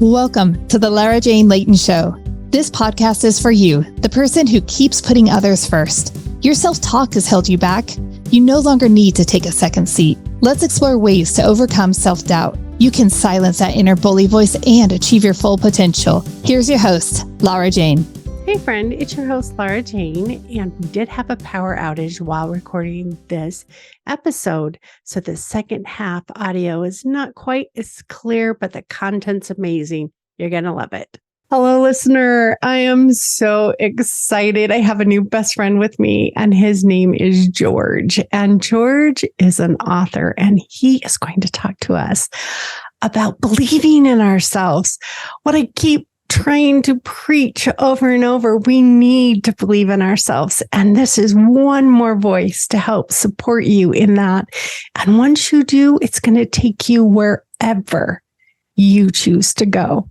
Welcome to the Lara Jane Layton Show. This podcast is for you, the person who keeps putting others first. Your self-talk has held you back. You no longer need to take a second seat. Let's explore ways to overcome self-doubt. You can silence that inner bully voice and achieve your full potential. Here's your host, Lara Jane. Hey friend, it's your host, Lara Jane, and we did have a power outage while recording this episode. So the second half audio is not quite as clear, but the content's amazing. You're going to love it. Hello, listener. I am so excited. I have a new best friend with me, and his name is George. And George is an author, and he is going to talk to us about believing in ourselves. What I keep trying to preach over and over, we need to believe in ourselves. And this is one more voice to help support you in that. And once you do, it's going to take you wherever you choose to go.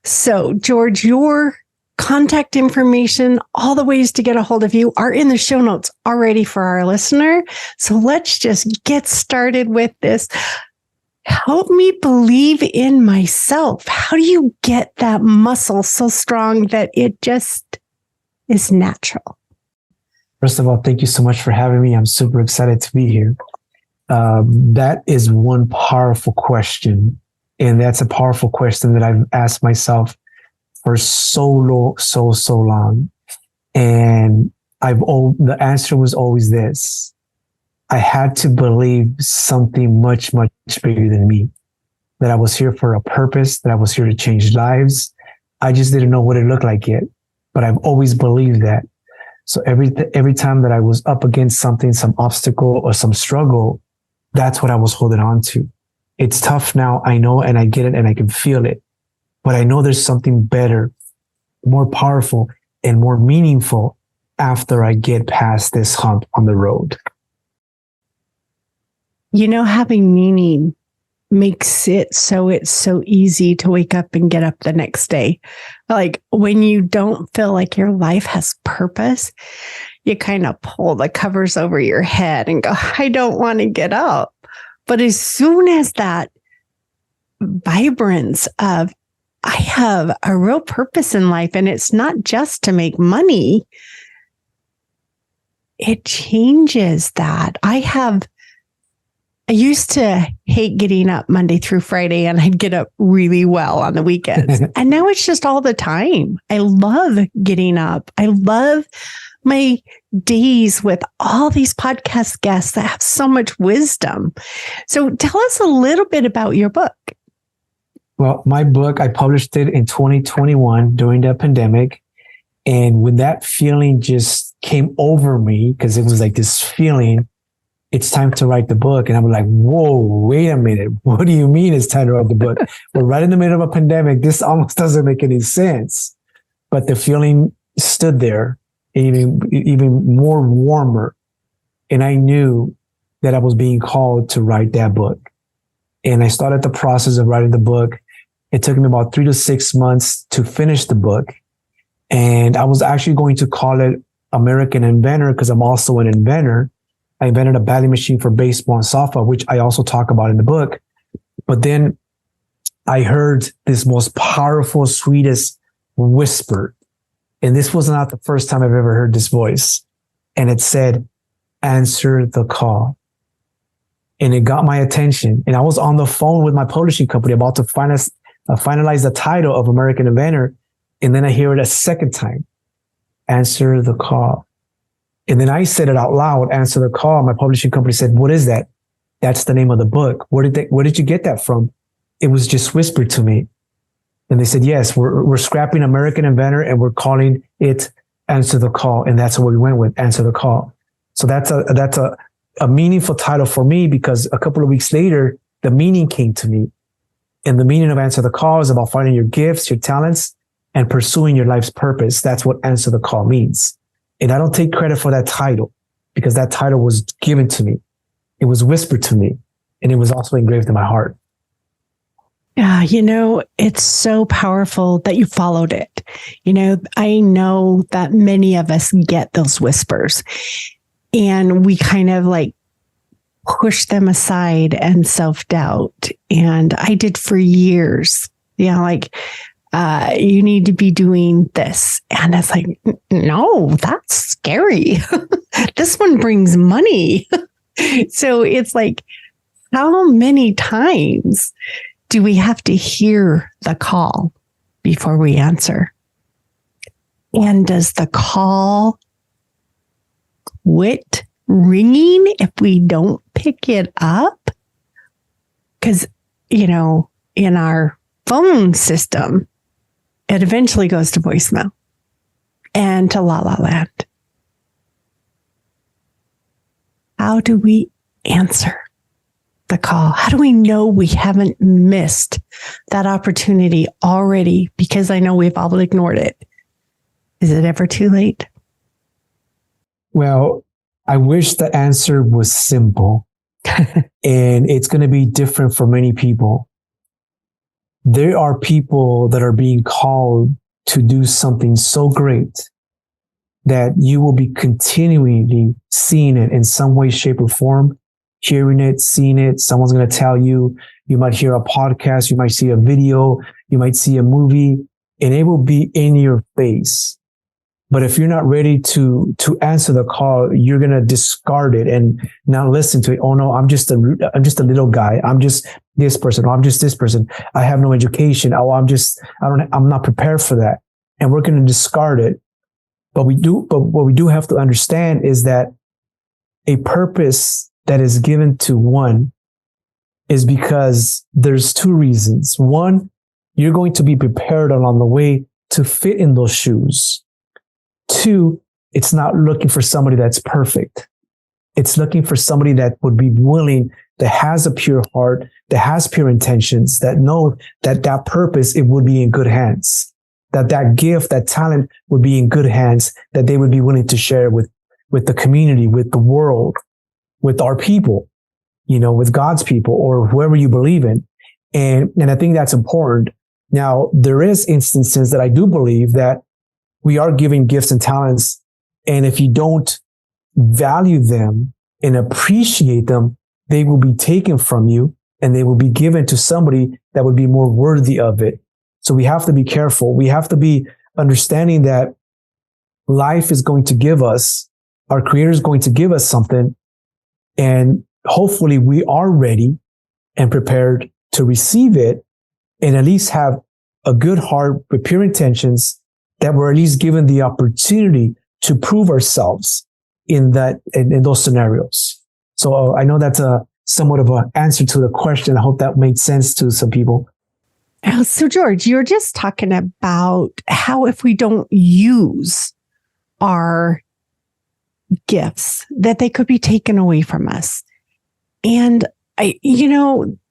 So, George, your contact information, all the ways to get a hold of you are in the show notes already for our listener. So let's just get started with this. Help me believe in myself. How do you get that muscle so strong that it just is natural? First of all, thank you so much for having me. I'm super excited to be here. That is one powerful question. And that's a powerful question that I've asked myself for so long. And the answer was always this. I had to believe something much, much bigger than me, that I was here for a purpose, that I was here to change lives. I just didn't know what it looked like yet, but I've always believed that. So every time that I was up against something, some obstacle or some struggle, that's what I was holding on to. It's tough now, I know, and I get it and I can feel it, but I know there's something better, more powerful and more meaningful after I get past this hump on the road. You know, having meaning makes it so it's so easy to wake up and get up the next day. Like when you don't feel like your life has purpose, you kind of pull the covers over your head and go, I don't want to get up. But as soon as that vibrance of, I have a real purpose in life and it's not just to make money, it changes that. I used to hate getting up Monday through Friday, and I'd get up really well on the weekends. And now it's just all the time. I love getting up. I love my days with all these podcast guests that have so much wisdom. So tell us a little bit about your book. Well, my book, I published it in 2021 during the pandemic. And when that feeling just came over me, because it was like this feeling, it's time to write the book. And I'm like, whoa, wait a minute. What do you mean it's time to write the book? We're right in the middle of a pandemic. This almost doesn't make any sense. But the feeling stood there, even more warmer. And I knew that I was being called to write that book. And I started the process of writing the book. It took me about 3 to 6 months to finish the book. And I was actually going to call it American Inventor because I'm also an inventor. I invented a batting machine for baseball and softball, which I also talk about in the book. But then I heard this most powerful, sweetest whisper. And this was not the first time I've ever heard this voice. And it said, answer the call. And it got my attention. And I was on the phone with my publishing company about to finalize the title of American Inventor. And then I hear it a second time, answer the call. And then I said it out loud, answer the call. My publishing company said, what is that? That's the name of the book. Where did you get that from? It was just whispered to me. And they said, yes, we're scrapping American Inventor and we're calling it Answer the Call. And that's what we went with, Answer the Call. So that's a meaningful title for me because a couple of weeks later, the meaning came to me. And the meaning of Answer the Call is about finding your gifts, your talents, and pursuing your life's purpose. That's what Answer the Call means. And I don't take credit for that title because that title was given to me. It was whispered to me and it was also engraved in my heart. Yeah, it's so powerful that you followed it. I know that many of us get those whispers and we kind of like push them aside and self-doubt. And I did for years. like, you need to be doing this. And it's like, no, that's scary. This one brings money. So it's like, how many times do we have to hear the call before we answer? And does the call quit ringing if we don't pick it up? Because, in our phone system, it eventually goes to voicemail and to La La Land. How do we answer the call? How do we know we haven't missed that opportunity already? Because I know we've all ignored it. Is it ever too late? Well, I wish the answer was simple. And it's going to be different for many people. There are people that are being called to do something so great that you will be continually seeing it in some way, shape, or form, hearing it, seeing it. Someone's going to tell you, you might hear a podcast, you might see a video, you might see a movie, and it will be in your face. But if you're not ready to answer the call, you're going to discard it and not listen to it. Oh no, I'm just a little guy. I'm just this person. Oh, I'm just this person. I have no education. Oh, I'm not prepared for that. And we're going to discard it. But what we do have to understand is that a purpose that is given to one is because there's two reasons. One, you're going to be prepared along the way to fit in those shoes. Two, it's not looking for somebody that's perfect. It's looking for somebody that would be willing, that has a pure heart, that has pure intentions, that know that purpose, it would be in good hands, that gift, that talent would be in good hands, that they would be willing to share with the community, with the world, with our people, with God's people or whoever you believe in. And I think that's important. Now, there is instances that I do believe that we are giving gifts and talents. And if you don't value them and appreciate them, they will be taken from you and they will be given to somebody that would be more worthy of it. So we have to be careful. We have to be understanding that life is going to give us, our Creator is going to give us something. And hopefully we are ready and prepared to receive it and at least have a good heart with pure intentions, that we're at least given the opportunity to prove ourselves in those scenarios. So I know that's somewhat of an answer to the question. I hope that made sense to some people. So George, you're just talking about how if we don't use our gifts, that they could be taken away from us. And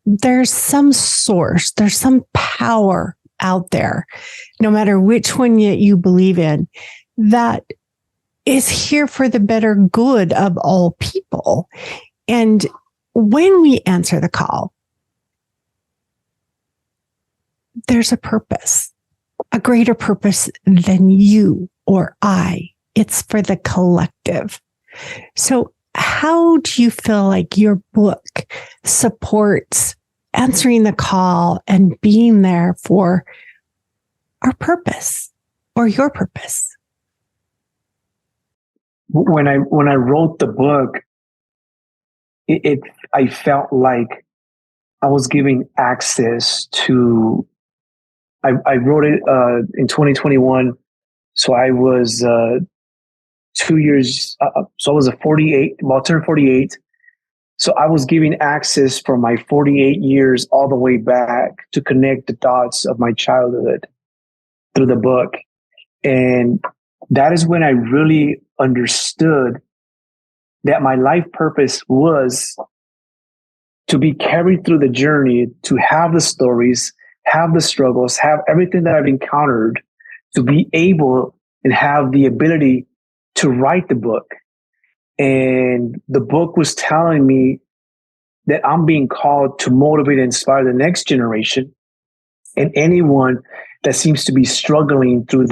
there's some source, there's some power out there, no matter which one you believe in, that is here for the better good of all people. And when we answer the call, there's a purpose, a greater purpose than you or I. It's for the collective. So how do you feel like your book supports answering the call and being there for our purpose or your purpose? When I wrote the book, I felt like I was giving access to. I wrote it in 2021, so I was 2 years. So I was 48. Well, I turned 48. So I was giving access from my 48 years all the way back to connect the dots of my childhood through the book. And that is when I really understood that my life purpose was to be carried through the journey, to have the stories, have the struggles, have everything that I've encountered, to be able and have the ability to write the book. And the book was telling me that I'm being called to motivate and inspire the next generation and anyone that seems to be struggling through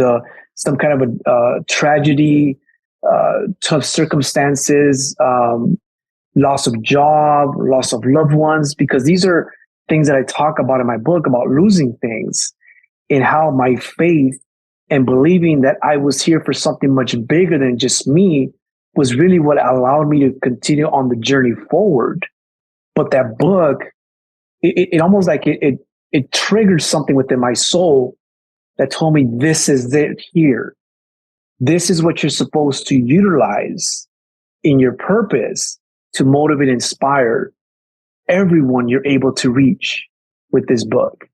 some kind of a tragedy, tough circumstances, loss of job, loss of loved ones, because these are things that I talk about in my book about losing things, and how my faith and believing that I was here for something much bigger than just me was really what allowed me to continue on the journey forward. But that book, it almost like it triggered something within my soul that told me, this is it here. This is what you're supposed to utilize in your purpose to motivate and inspire everyone you're able to reach with this book.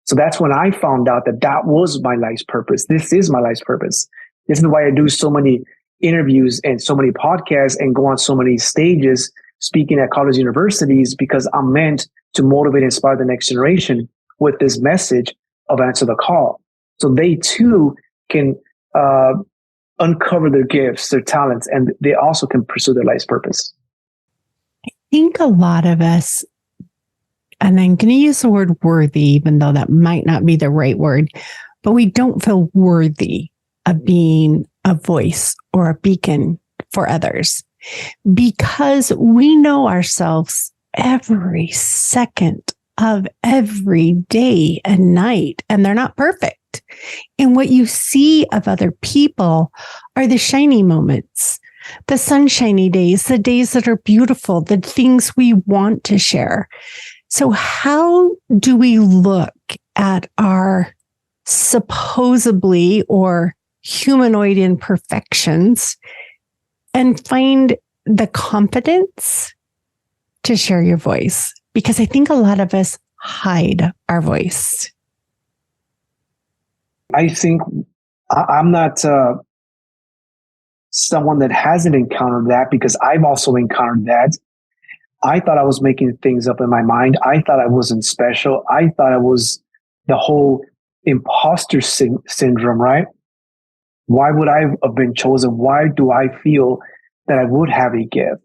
So that's when I found out that that was my life's purpose. This is my life's purpose. This is why I do so many interviews and so many podcasts and go on so many stages speaking at college universities, because I'm meant to motivate and inspire the next generation with this message of answer the call. So they too can uncover their gifts, their talents, and they also can pursue their life's purpose. I think a lot of us, and I'm going to use the word worthy, even though that might not be the right word, but we don't feel worthy of being a voice or a beacon for others because we know ourselves every second of every day and night, and they're not perfect. And what you see of other people are the shiny moments, the sunshiny days, the days that are beautiful, the things we want to share. So how do we look at our supposedly or humanoid imperfections and find the confidence to share your voice? Because I think a lot of us hide our voice. I think I'm not someone that hasn't encountered that, because I've also encountered that. I thought I was making things up in my mind. I thought I wasn't special. I thought I was the whole imposter syndrome, right? Why would I have been chosen? Why do I feel that I would have a gift?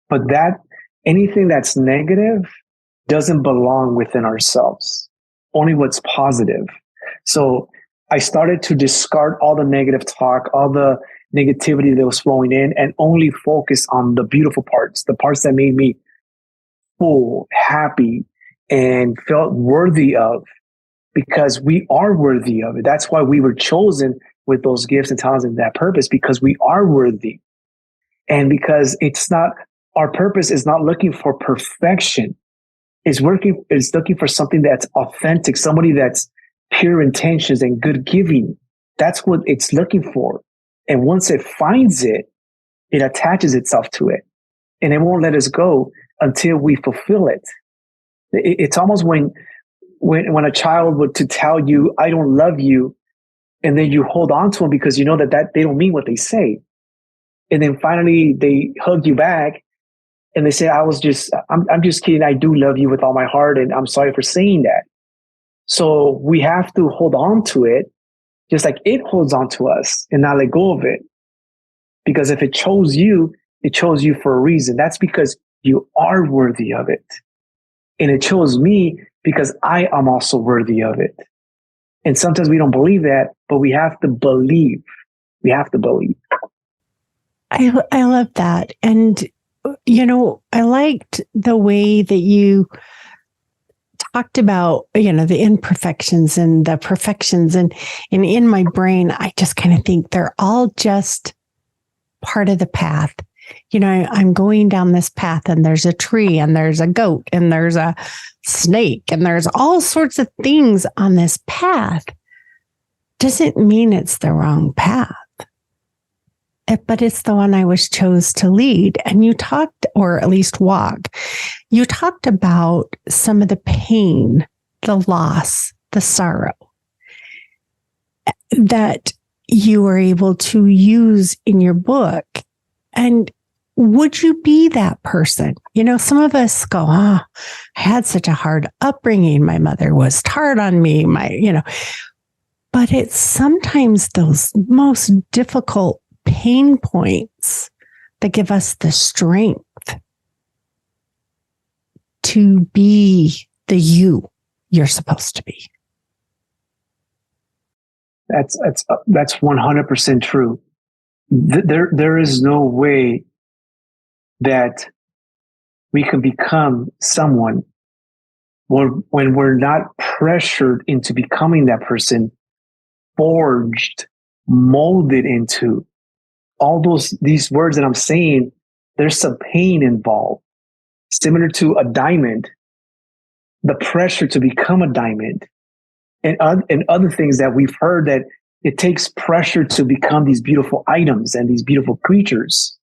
But that anything that's negative doesn't belong within ourselves. Only what's positive. So I started to discard all the negative talk, all the negativity that was flowing in, and only focus on the beautiful parts, the parts that made me full, happy, and felt worthy of, because we are worthy of it. That's why we were chosen with those gifts and talents and that purpose, because we are worthy. And because our purpose is not looking for perfection. It's looking for something that's authentic, somebody that's pure intentions and good giving. That's what it's looking for. And once it finds it, it attaches itself to it, and it won't let us go until we fulfill it. It's almost when a child would to tell you, I don't love you, and then you hold on to them because you know that they don't mean what they say. And then finally they hug you back and they say, I'm just kidding. I do love you with all my heart, and I'm sorry for saying that. So we have to hold on to it just like it holds on to us and not let go of it. Because if it chose you for a reason. That's because you are worthy of it. And it chose me because I am also worthy of it. And sometimes we don't believe that, but we have to believe. We have to believe. I love that. And, I liked the way that you talked about, the imperfections and the perfections. And in my brain, I just kind of think they're all just part of the path. I'm going down this path and there's a tree and there's a goat and there's a snake and there's all sorts of things on this path. Doesn't mean it's the wrong path. But it's the one I was chose to lead. And you talked, or at least walk, you talked about some of the pain, the loss, the sorrow that you were able to use in your book. And would you be that person? Some of us go, I had such a hard upbringing. My mother was hard on me, but it's sometimes those most difficult pain points that give us the strength to be the you're supposed to be. That's 100% true. There is no way that we can become someone when we're not pressured into becoming that person, forged, molded into all these words that I'm saying, there's some pain involved. Similar to a diamond, the pressure to become a diamond, and other things that we've heard, that it takes pressure to become these beautiful items and these beautiful creatures.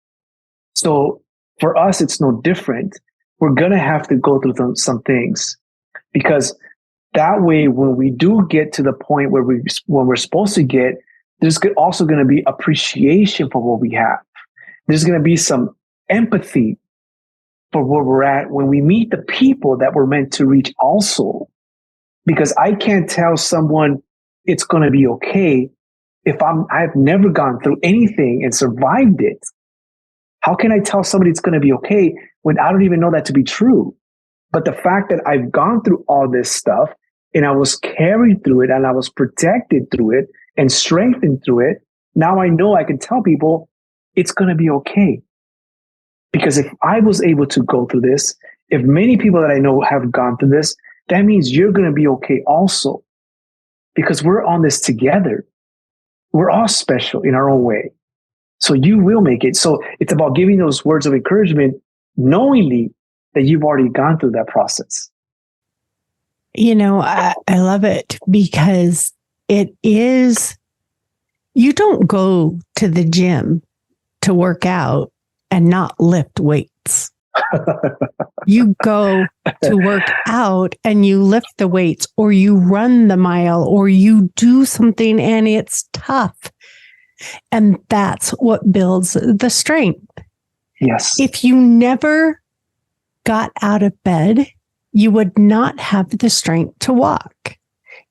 So for us, it's no different. We're going to have to go through some things, because that way, when we do get to the point where when we're supposed to get, there's also going to be appreciation for what we have. There's going to be some empathy for where we're at when we meet the people that we're meant to reach also. Because I can't tell someone it's going to be okay if I've never gone through anything and survived it. How can I tell somebody it's going to be okay when I don't even know that to be true? But the fact that I've gone through all this stuff, and I was carried through it, and I was protected through it and strengthened through it, now I know I can tell people it's going to be okay. Because if I was able to go through this, if many people that I know have gone through this, that means you're going to be okay also. Because we're on this together. We're all special in our own way. So you will make it. So it's about giving those words of encouragement, knowingly that you've already gone through that process. You know, I love it, because it is, you don't go to the gym to work out and not lift weights. You go to work out and you lift the weights, or you run the mile, or you do something and it's tough. And that's what builds the strength. Yes. If you never got out of bed, you would not have the strength to walk.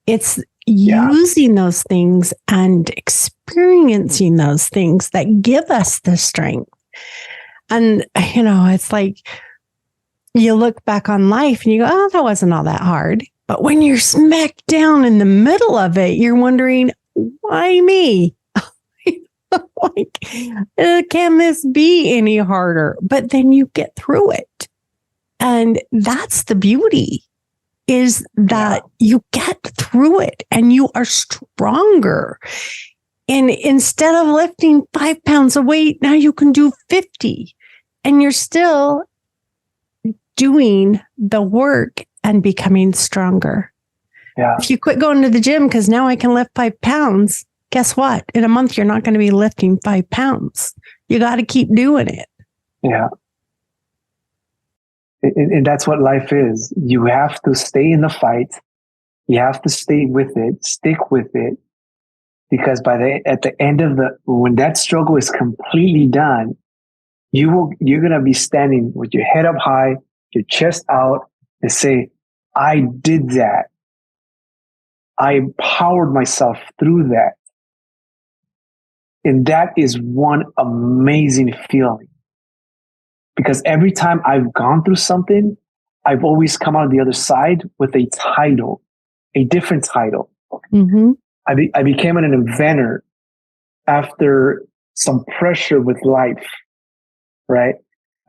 It's using those things and experiencing those things that give us the strength. And, you know, it's like you look back on life and you go, oh, that wasn't all that hard. But when you're smacked down in the middle of it, you're wondering, why me? Like, can this be any harder? But then you get through it. And that's the beauty, is that you get through it and you are stronger. And instead of lifting 5 pounds of weight, now you can do 50. And you're still doing the work and becoming stronger. Yeah. If you quit going to the gym because now I can lift 5 pounds, guess what? In a month, you're not going to be lifting 5 pounds. You got to keep doing it. Yeah. And that's what life is. You have to stay in the fight. You have to stay with it, stick with it. Because at the end of when that struggle is completely done, you're going to be standing with your head up high, your chest out, and say, I did that. I empowered myself through that. And that is one amazing feeling. Because every time I've gone through something, I've always come out the other side with a title, a different title. Mm-hmm. I became an inventor after some pressure with life, right?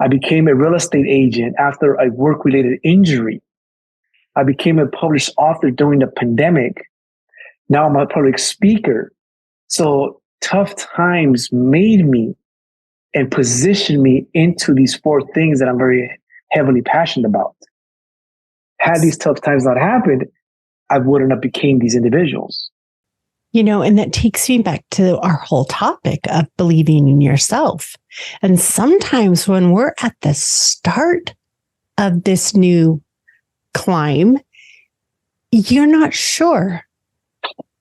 I became a real estate agent after a work-related injury. I became a published author during the pandemic. Now I'm a public speaker. So tough times made me and positioned me into these 4 things that I'm very heavily passionate about. Had these tough times not happened, I wouldn't have became these individuals. You know, and that takes me back to our whole topic of believing in yourself. And sometimes when we're at the start of this new climb, you're not sure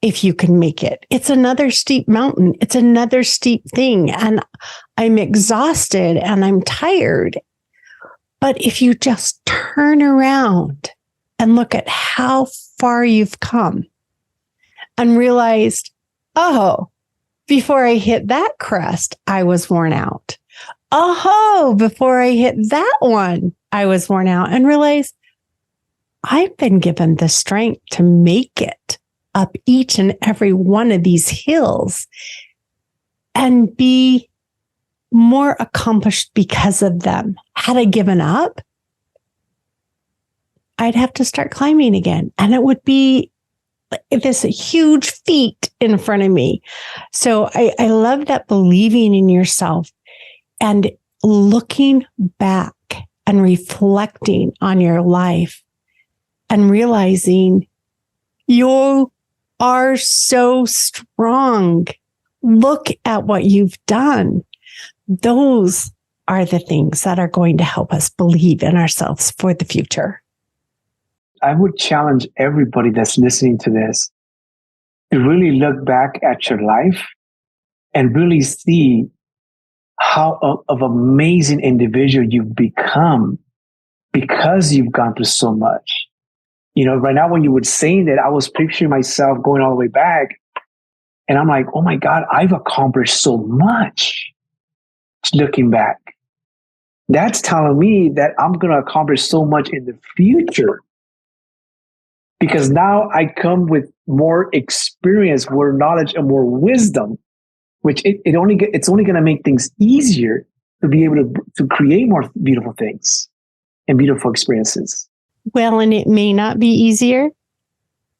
if you can make it. It's another steep mountain. It's another steep thing. And I'm exhausted and I'm tired. But if you just turn around and look at how far you've come and realized, oh, before I hit that crest, I was worn out. Oh, before I hit that one, I was worn out, and realized I've been given the strength to make it up each and every one of these hills and be more accomplished because of them. Had I given up, I'd have to start climbing again. And it would be this huge feat in front of me. So I love that believing in yourself and looking back and reflecting on your life and realizing you are so strong. Look at what you've done. Those are the things that are going to help us believe in ourselves for the future. I would challenge everybody that's listening to this to really look back at your life and really see how of amazing individual you've become because you've gone through so much. You know, right now when you were saying that, I was picturing myself going all the way back, and I'm like, oh my God, I've accomplished so much. Looking back, that's telling me that I'm going to accomplish so much in the future. Because now I come with more experience, more knowledge, and more wisdom, which it's only going to make things easier to be able to create more beautiful things and beautiful experiences. Well, and it may not be easier.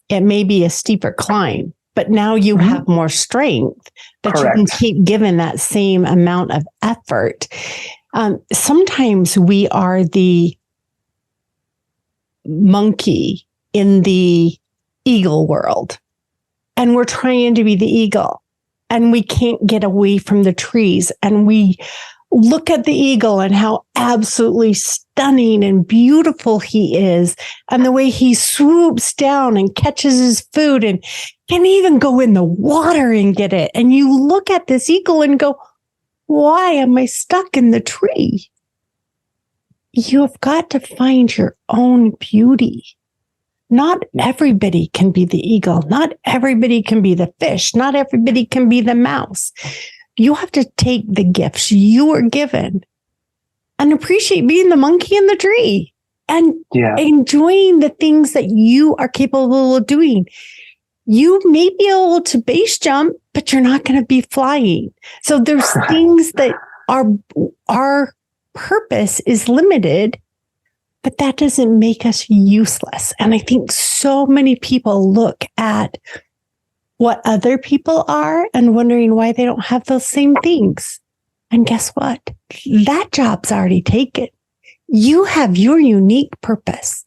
It may be a steeper climb, but now you have more strength that Correct. You can keep giving that same amount of effort. Sometimes we are the monkey in the eagle world, and we're trying to be the eagle, and we can't get away from the trees, and we look at the eagle and how absolutely stunning and beautiful he is, and the way he swoops down and catches his food and can even go in the water and get it. And you look at this eagle and go, why am I stuck in the tree? You have got to find your own beauty. Not everybody can be the eagle. Not everybody can be the fish. Not everybody can be the mouse. You have to take the gifts you were given and appreciate being the monkey in the tree and enjoying the things that you are capable of doing. You may be able to base jump, but you're not going to be flying. So there's things that our purpose is limited, but that doesn't make us useless. And I think so many people look at what other people are and wondering why they don't have those same things. And guess what? That job's already taken. You have your unique purpose.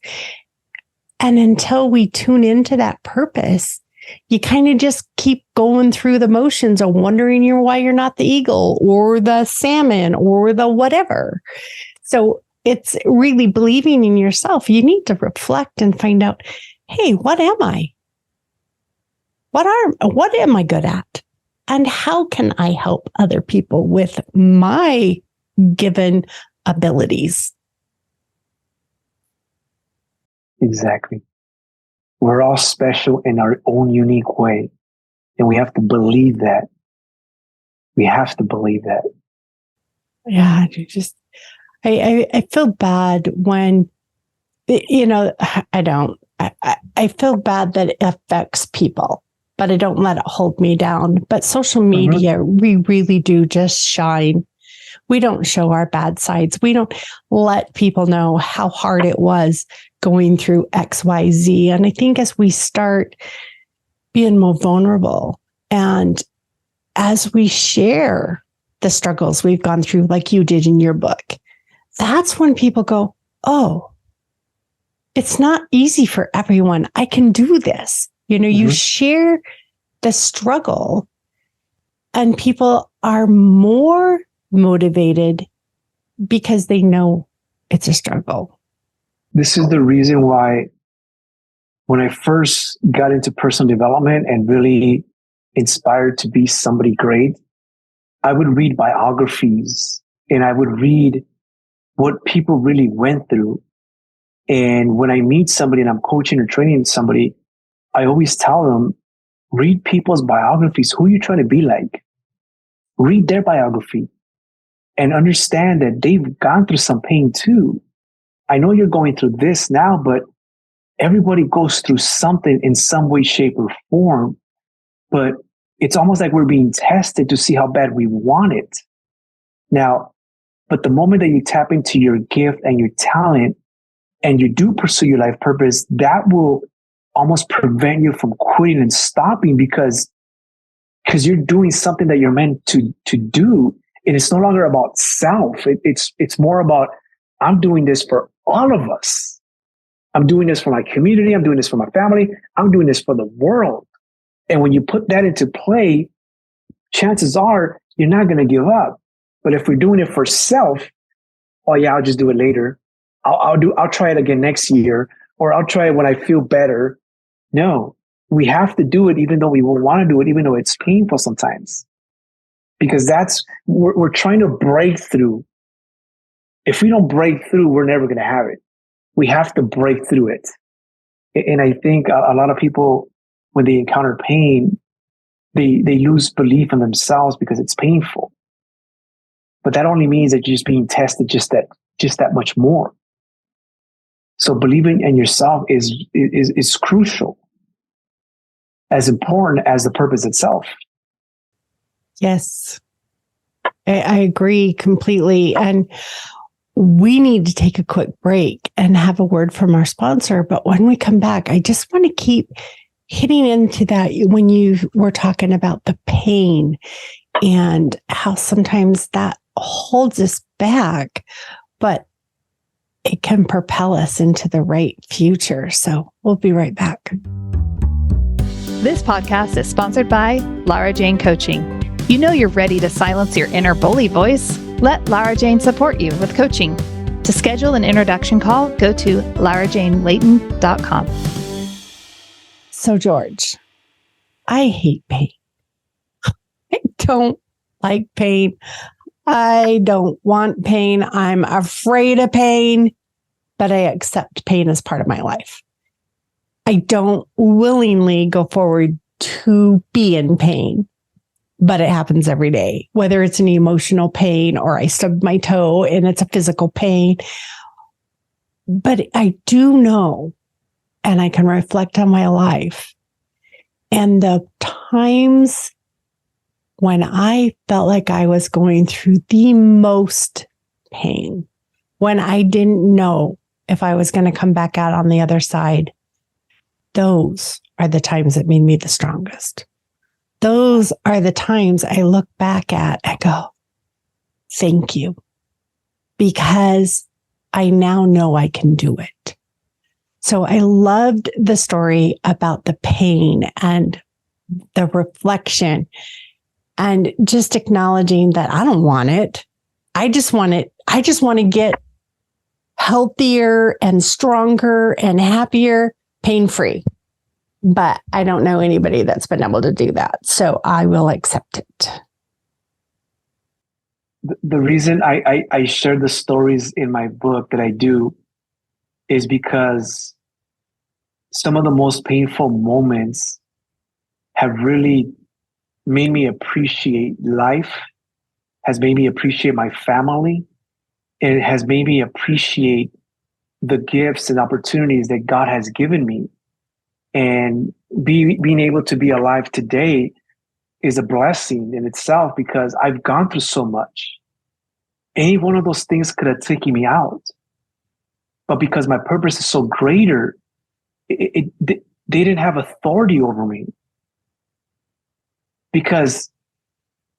And until we tune into that purpose, you kind of just keep going through the motions of wondering why you're not the eagle or the salmon or the whatever. So it's really believing in yourself. You need to reflect and find out, hey, what am I? What am I good at? And how can I help other people with my given abilities? Exactly. We're all special in our own unique way. And we have to believe that. We have to believe that. Yeah, I feel bad when, I don't. I feel bad that it affects people, but I don't let it hold me down. But social media, we really do just shine. We don't show our bad sides. We don't let people know how hard it was going through X, Y, Z. And I think as we start being more vulnerable and as we share the struggles we've gone through, like you did in your book, that's when people go, oh, it's not easy for everyone. I can do this. You share the struggle and people are more motivated because they know it's a struggle. This is the reason why when I first got into personal development and really inspired to be somebody great, I would read biographies and I would read what people really went through. And when I meet somebody and I'm coaching or training somebody, I always tell them, read people's biographies. Who are you trying to be like? Read their biography and understand that they've gone through some pain too. I know you're going through this now, but everybody goes through something in some way, shape, or form. But it's almost like we're being tested to see how bad we want it. Now, but the moment that you tap into your gift and your talent and you do pursue your life purpose, that will almost prevent you from quitting and stopping because you're doing something that you're meant to do. And it's no longer about self. It's more about, I'm doing this for all of us. I'm doing this for my community. I'm doing this for my family. I'm doing this for the world. And when you put that into play, chances are you're not going to give up. But if we're doing it for self, oh yeah, I'll just do it later. I'll try it again next year, or I'll try it when I feel better. No, we have to do it even though we won't want to do it, even though it's painful sometimes. Because we're trying to break through. If we don't break through, we're never going to have it. We have to break through it. And I think a lot of people, when they encounter pain, they lose belief in themselves because it's painful. But that only means that you're just being tested just that much more. So believing in yourself is crucial, as important as the purpose itself. Yes, I agree completely. And we need to take a quick break and have a word from our sponsor. But when we come back, I just want to keep hitting into that when you were talking about the pain and how sometimes that holds us back, but it can propel us into the right future. So we'll be right back. This podcast is sponsored by Lara Jane Coaching. You know you're ready to silence your inner bully voice. Let Lara Jane support you with coaching. To schedule an introduction call, go to larajanelayton.com. So, George, I hate pain. I don't like pain. I don't want pain. I'm afraid of pain, but I accept pain as part of my life. I don't willingly go forward to be in pain, but it happens every day, whether it's an emotional pain or I stubbed my toe and it's a physical pain. But I do know, and I can reflect on my life and the times when I felt like I was going through the most pain, when I didn't know if I was going to come back out on the other side, those are the times that made me the strongest. Those are the times I look back at and go, thank you, because I now know I can do it. So I loved the story about the pain and the reflection and just acknowledging that I don't want it. I just want to get healthier and stronger and happier, pain-free. But I don't know anybody that's been able to do that. So I will accept it. The reason I share the stories in my book that I do is because some of the most painful moments have really made me appreciate life, has made me appreciate my family, and it has made me appreciate the gifts and opportunities that God has given me. And being able to be alive today is a blessing in itself because I've gone through so much. Any one of those things could have taken me out. But because my purpose is so greater, they didn't have authority over me. Because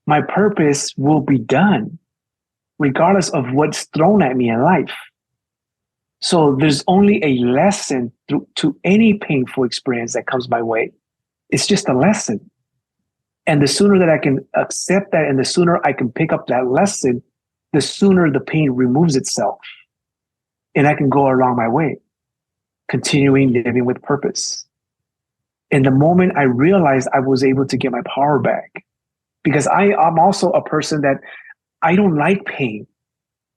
my purpose will be done regardless of what's thrown at me in life. So there's only a lesson to any painful experience that comes my way. It's just a lesson. And the sooner that I can accept that and the sooner I can pick up that lesson, the sooner the pain removes itself. And I can go along my way, continuing living with purpose. And the moment I realized I was able to get my power back, because I'm also a person that I don't like pain.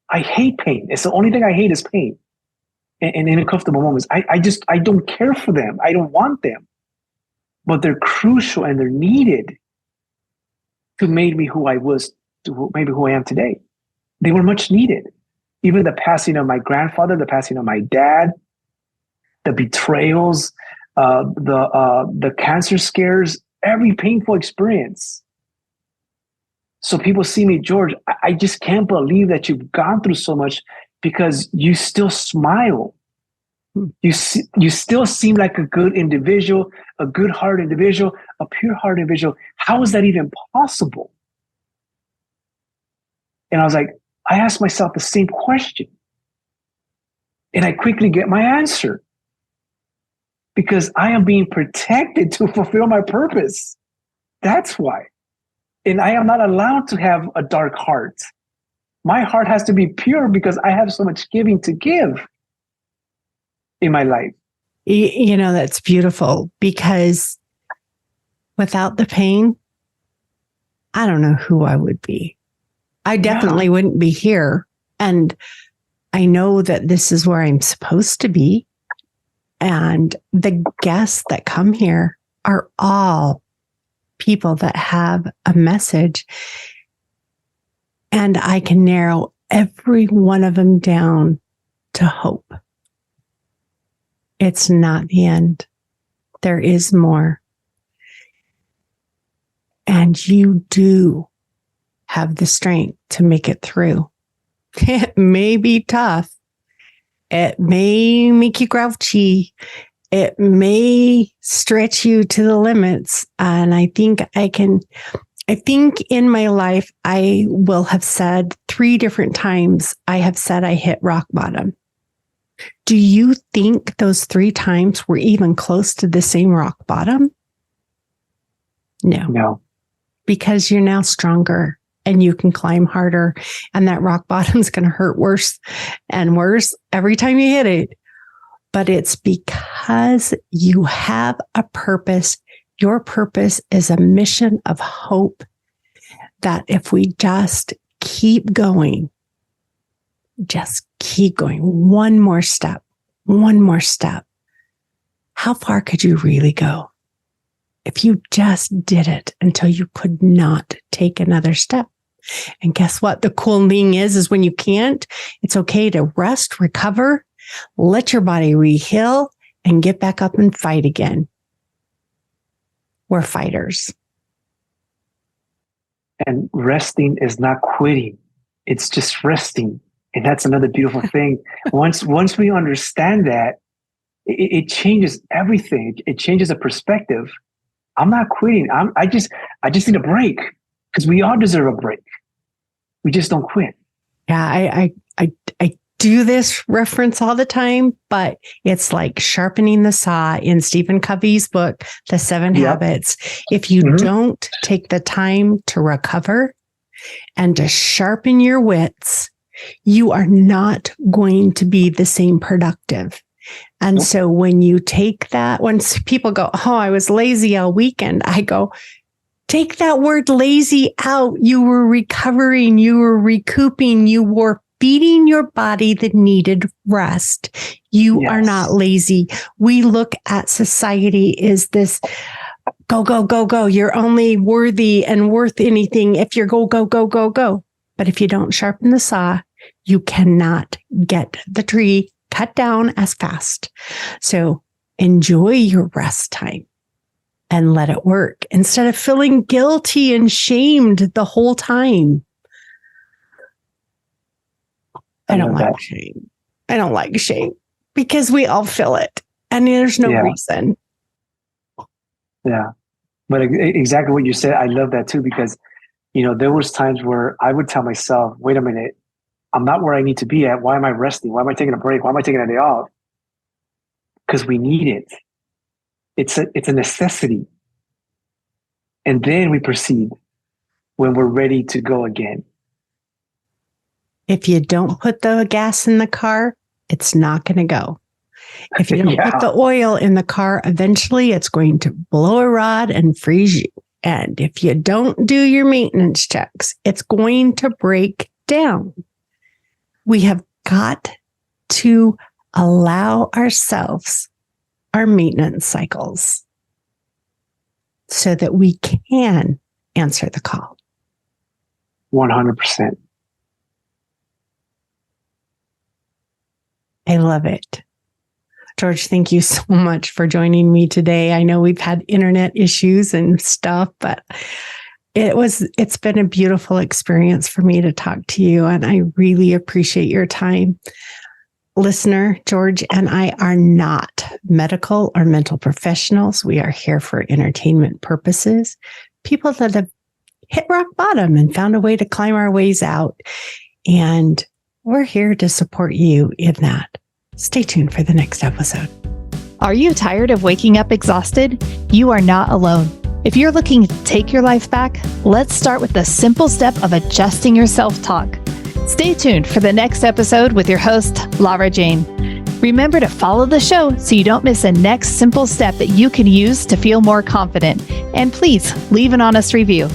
I hate pain. It's the only thing I hate is pain. And in uncomfortable moments, I don't care for them. I don't want them. But they're crucial and they're needed to make me who I was, to maybe who I am today. They were much needed. Even the passing of my grandfather, the passing of my dad, the betrayals, the cancer scares, every painful experience. So people see me, George, I just can't believe that you've gone through so much because you still smile. You still seem like a good individual, a good heart individual, a pure heart individual. How is that even possible? And I asked myself the same question. And I quickly get my answer. Because I am being protected to fulfill my purpose. That's why. And I am not allowed to have a dark heart. My heart has to be pure because I have so much giving to give in my life. You know, that's beautiful, because without the pain, I don't know who I would be. I definitely wouldn't be here. And I know that this is where I'm supposed to be. And the guests that come here are all people that have a message. And I can narrow every one of them down to hope. It's not the end. There is more. And you do have the strength to make it through. It may be tough. It may make you grouchy. It may stretch you to the limits. And I think in my life, I will have said 3 different times, I have said I hit rock bottom. Do you think those 3 times were even close to the same rock bottom? No. Because you're now stronger and you can climb harder, and that rock bottom is going to hurt worse and worse every time you hit it. But it's because you have a purpose. Your purpose is a mission of hope that if we just keep going, one more step, how far could you really go if you just did it until you could not take another step? And guess what? The cool thing is when you can't, it's okay to rest, recover, let your body re-heal, and get back up and fight again. We're fighters. And resting is not quitting. It's just resting. And that's another beautiful thing. Once we understand that, it changes everything. It changes the perspective. I'm not quitting. I just need a break, because we all deserve a break. We just don't quit. Yeah, I do this reference all the time, but it's like sharpening the saw in Stephen Covey's book, The 7 Habits. If you don't take the time to recover and to sharpen your wits, you are not going to be the same productive. And so when you take that, when people go, oh, I was lazy all weekend, I go, take that word lazy out. You were recovering, you were recouping, you were feeding your body the needed rest. You are not lazy. We look at society as this go, go, go, go. You're only worthy and worth anything if you're go, go, go, go, go. But if you don't sharpen the saw, you cannot get the tree cut down as fast. So enjoy your rest time and let it work instead of feeling guilty and shamed the whole time. I don't like shame. I don't like shame because we all feel it and there's no reason. Yeah. But exactly what you said, I love that too, because, there was times where I would tell myself, wait a minute, I'm not where I need to be at. Why am I resting? Why am I taking a break? Why am I taking a day off? Because we need it. It's a necessity. And then we proceed when we're ready to go again. If you don't put the gas in the car, it's not going to go. If you don't put the oil in the car, eventually it's going to blow a rod and freeze you. And if you don't do your maintenance checks, it's going to break down. We have got to allow ourselves our maintenance cycles so that we can answer the call. 100%. I love it. George, thank you so much for joining me today. I know we've had internet issues and stuff, but it's been a beautiful experience for me to talk to you, and I really appreciate your time. Listener, George and I are not medical or mental professionals. We are here for entertainment purposes. People that have hit rock bottom and found a way to climb our ways out. And we're here to support you in that. Stay tuned for the next episode. Are you tired of waking up exhausted? You are not alone. If you're looking to take your life back, let's start with the simple step of adjusting your self-talk. Stay tuned for the next episode with your host, Lara Jane. Remember to follow the show so you don't miss a next simple step that you can use to feel more confident. And please leave an honest review.